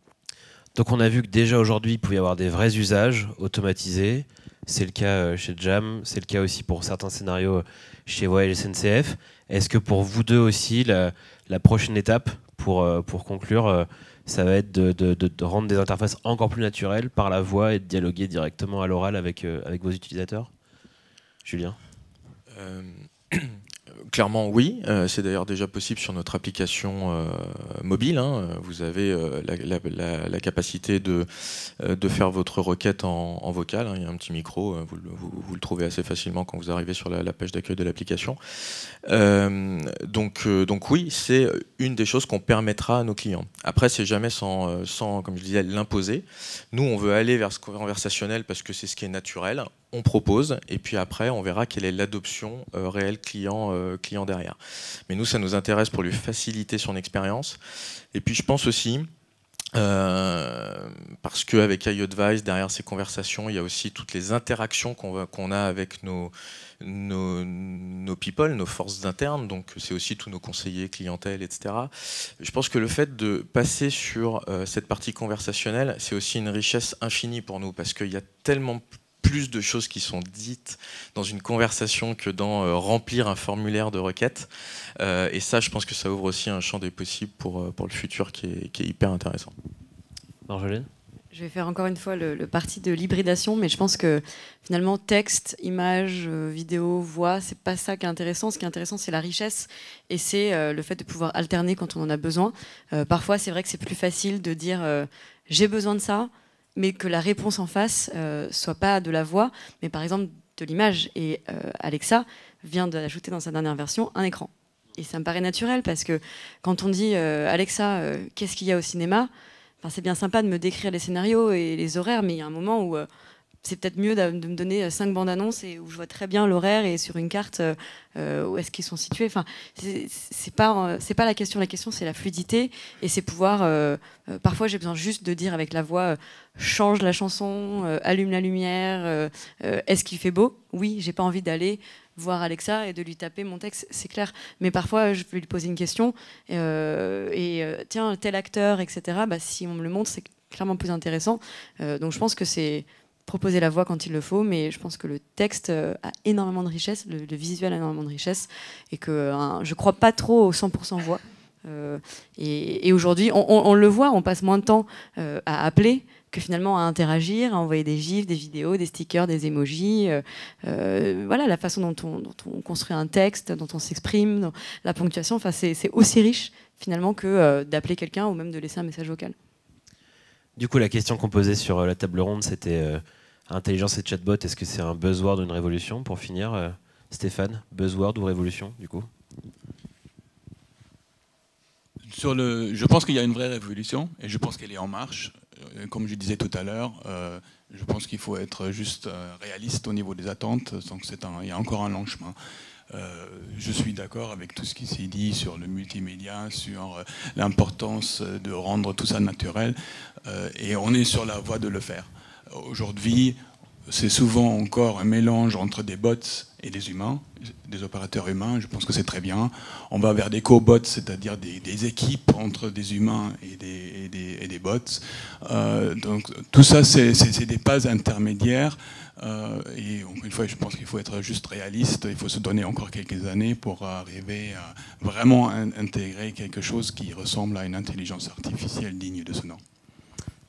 Donc on a vu que déjà aujourd'hui, il pouvait y avoir des vrais usages automatisés. C'est le cas chez Jam, c'est le cas aussi pour certains scénarios chez Voyage et SNCF. Est-ce que pour vous deux aussi, la prochaine étape pour conclure, ça va être de rendre des interfaces encore plus naturelles par la voix et de dialoguer directement à l'oral avec vos utilisateurs ? Julien ? Clairement oui, c'est d'ailleurs déjà possible sur notre application mobile. Vous avez la capacité de faire votre requête en vocal. Il y a un petit micro, vous le trouvez assez facilement quand vous arrivez sur la page d'accueil de l'application. Donc oui, c'est une des choses qu'on permettra à nos clients. Après, c'est jamais sans, comme je disais, l'imposer. Nous, on veut aller vers ce conversationnel parce que c'est ce qui est naturel. On propose, et puis après, on verra quelle est l'adoption réelle client derrière. Mais nous, ça nous intéresse pour lui faciliter son expérience. Et puis, je pense aussi, parce qu'avec iAdvice, derrière ces conversations, il y a aussi toutes les interactions qu'on a avec nos people, nos forces internes, donc c'est aussi tous nos conseillers, clientèle, etc. Je pense que le fait de passer sur cette partie conversationnelle, c'est aussi une richesse infinie pour nous, parce qu'il y a tellement plus de choses qui sont dites dans une conversation que dans remplir un formulaire de requête. Et ça, je pense que ça ouvre aussi un champ des possibles pour le futur qui est hyper intéressant. Marjolaine ? Je vais faire encore une fois le parti de l'hybridation, mais je pense que finalement texte, image, vidéo, voix, c'est pas ça qui est intéressant. Ce qui est intéressant, c'est la richesse et c'est le fait de pouvoir alterner quand on en a besoin. Parfois, c'est vrai que c'est plus facile de dire j'ai besoin de ça, mais que la réponse en face soit pas de la voix, mais par exemple de l'image. Et Alexa vient d'ajouter dans sa dernière version un écran. Et ça me paraît naturel parce que quand on dit Alexa, qu'est-ce qu'il y a au cinéma ? Enfin, c'est bien sympa de me décrire les scénarios et les horaires, mais il y a un moment où c'est peut-être mieux de me donner 5 bandes annonces et où je vois très bien l'horaire et sur une carte où est-ce qu'ils sont situés. Enfin, c'est pas la question. La question, c'est la fluidité et c'est pouvoir. Parfois, j'ai besoin juste de dire avec la voix change la chanson, allume la lumière. Est-ce qu'il fait beau ? Oui, j'ai pas envie d'aller voir Alexa et de lui taper mon texte, c'est clair. Mais parfois, je peux lui poser une question tiens, tel acteur, etc. Bah, si on me le montre, c'est clairement plus intéressant. Donc, je pense que c'est proposer la voix quand il le faut, mais je pense que le texte a énormément de richesse, le visuel a énormément de richesse, et que je ne crois pas trop au 100% voix. Et aujourd'hui, on le voit, on passe moins de temps à appeler que finalement à interagir, à envoyer des gifs, des vidéos, des stickers, des emojis. Voilà, la façon dont on construit un texte, dont on s'exprime, la ponctuation, c'est aussi riche finalement que d'appeler quelqu'un ou même de laisser un message vocal. Du coup, la question qu'on posait sur la table ronde, c'était intelligence et chatbot, est-ce que c'est un buzzword ou une révolution ? Pour finir, Stéphane, buzzword ou révolution, du coup ? Je pense qu'il y a une vraie révolution et je pense qu'elle est en marche. comme je disais tout à l'heure, je pense qu'il faut être juste réaliste au niveau des attentes. Donc il y a encore un long chemin. Je suis d'accord avec tout ce qui s'est dit sur le multimédia, sur l'importance de rendre tout ça naturel, et on est sur la voie de le faire. Aujourd'hui, c'est souvent encore un mélange entre des bots et des humains, des opérateurs humains. Je pense que c'est très bien. On va vers des co-bots, c'est-à-dire des équipes entre des humains et des bots. Donc tout ça, c'est des pas intermédiaires. Et encore une fois, je pense qu'il faut être juste réaliste. Il faut se donner encore quelques années pour arriver à vraiment intégrer quelque chose qui ressemble à une intelligence artificielle digne de ce nom.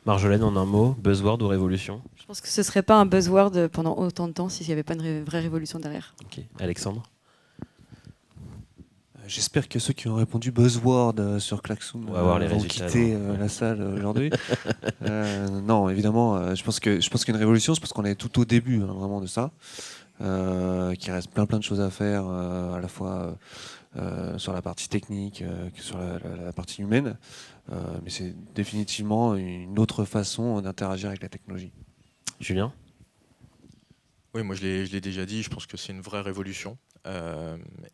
Marjolaine, en un mot, buzzword ou révolution? Je pense que ce ne serait pas un buzzword pendant autant de temps s'il n'y avait pas une vraie révolution derrière. Ok. Alexandre? J'espère que ceux qui ont répondu buzzword sur Klaxoon vont quitter la salle aujourd'hui. Non, évidemment, je pense qu'une révolution, c'est parce qu'on est tout au début vraiment de ça, qu'il reste plein de choses à faire, à la fois sur la partie technique que sur la partie humaine. Mais c'est définitivement une autre façon d'interagir avec la technologie. Julien? Oui, moi je l'ai déjà dit, je pense que c'est une vraie révolution.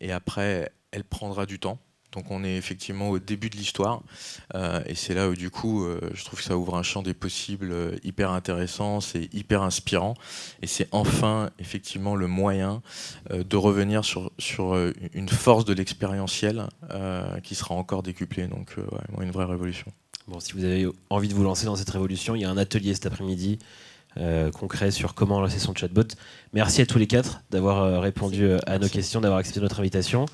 Et après, elle prendra du temps. Donc on est effectivement au début de l'histoire. Et c'est là où du coup, je trouve que ça ouvre un champ des possibles hyper intéressant, c'est hyper inspirant. Et c'est enfin effectivement le moyen de revenir sur une force de l'expérientiel qui sera encore décuplée. Donc ouais, une vraie révolution. Bon, si vous avez envie de vous lancer dans cette révolution, il y a un atelier cet après-midi concret sur comment lancer son chatbot. Merci à tous les quatre d'avoir répondu à nos questions, d'avoir accepté notre invitation.